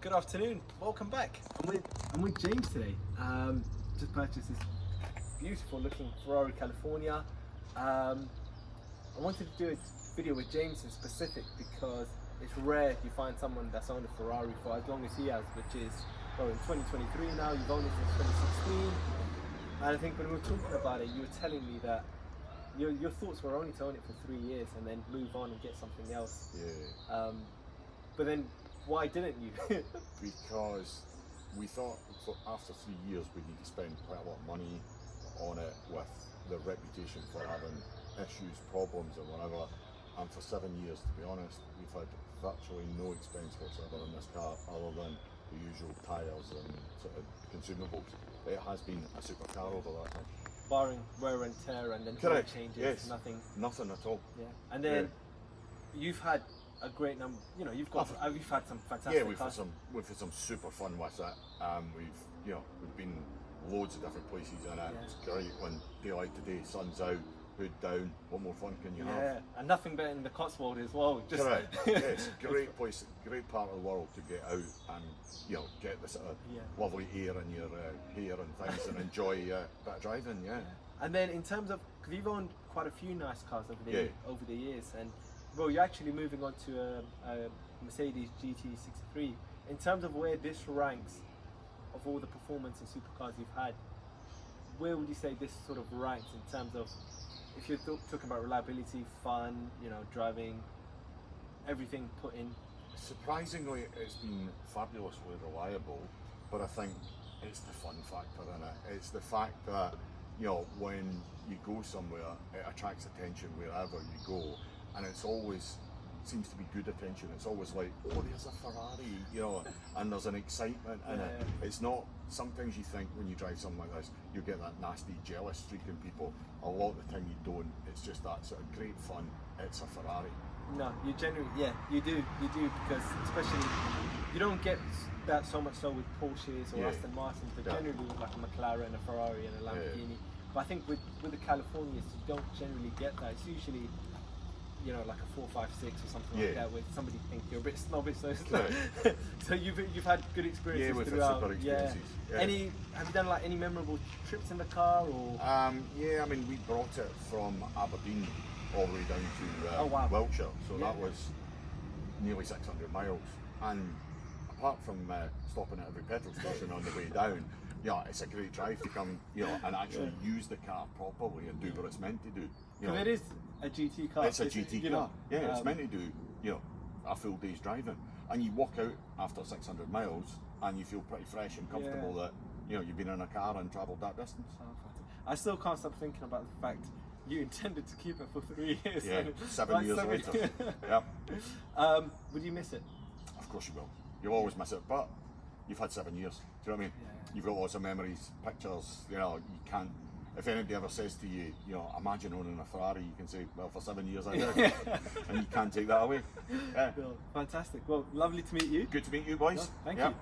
Good afternoon, welcome back. I'm with James today. Just purchased this beautiful looking Ferrari California. I wanted to do a video with James in specific because it's rare you find someone that's owned a Ferrari for as long as he has, which is, well, in 2023 now, you've owned it since 2016. And I think when we were talking about it, you were telling me that your thoughts were only to own it for 3 years and then move on and get something else. Yeah. But then why didn't you? Because we thought after 3 years we need to spend quite a lot of money on it, with the reputation for having issues, problems and whatever. And for 7 years, to be honest, we've had virtually no expense whatsoever in this car other than the usual tyres and sort of consumables. It has been a supercar over that time. Barring wear and tear and then oil changes, yes. Nothing at all. Yeah. And then you've had a great number, you've had some fantastic we've had some super fun with it. We've been loads of different places in it. It's great when daylight today, sun's out, hood down, what more fun can you have? Yeah, and nothing better than the Cotswolds as well. Correct. Yes, great place, great part of the world to get out and get the sort of lovely air in your hair and things and enjoy a bit of driving. Yeah. And then in terms of, because you've owned quite a few nice cars over the years, and well, you're actually moving on to a Mercedes GT63. In terms of where this ranks of all the performance and supercars you've had, where would you say this sort of ranks in terms of, if you're talking about reliability, fun, driving, everything put in? Surprisingly, it's been fabulously reliable, but I think it's the fun factor in it. It's the fact that, when you go somewhere, it attracts attention wherever you go. And it's always seems to be good attention. It's always like, oh, there's a Ferrari, and there's an excitement in it. It's not, sometimes you think when you drive something like this, you get that nasty jealous streak in people. A lot of the time you don't. It's just that sort of great fun. It's a Ferrari. No, you generally, you do, because especially, you don't get that so much so with Porsches or Aston Martins, but generally like a McLaren, a Ferrari and a Lamborghini. But I think with the Californias, you don't generally get that. It's usually, like a 456 or something like that, where somebody thinks you're a bit snobbish. So you've had good experiences we've throughout. had super experiences. Yeah. Have you done like any memorable trips in the car or? We brought it from Aberdeen all the way down to Wiltshire, so that was nearly 600 miles. And apart from stopping at every petrol station on the way down, it's a great drive to come, and actually use the car properly and do what it's meant to do. Because it is a GT car. It's a GT car. It's meant to do, a full day's driving. And you walk out after 600 miles and you feel pretty fresh and comfortable that, you've been in a car and travelled that distance. I still can't stop thinking about the fact you intended to keep it for 3 years. Yeah, 7 years later. Would you miss it? Of course you will. You'll always miss it, but you've had 7 years. Do you know what I mean? You've got lots of memories, pictures, you can't, if anybody ever says to you, imagine owning a Ferrari, you can say, well, for 7 years I did. And you can't take that away. Fantastic. Well, lovely to meet you. Good to meet you, boys. Thank you.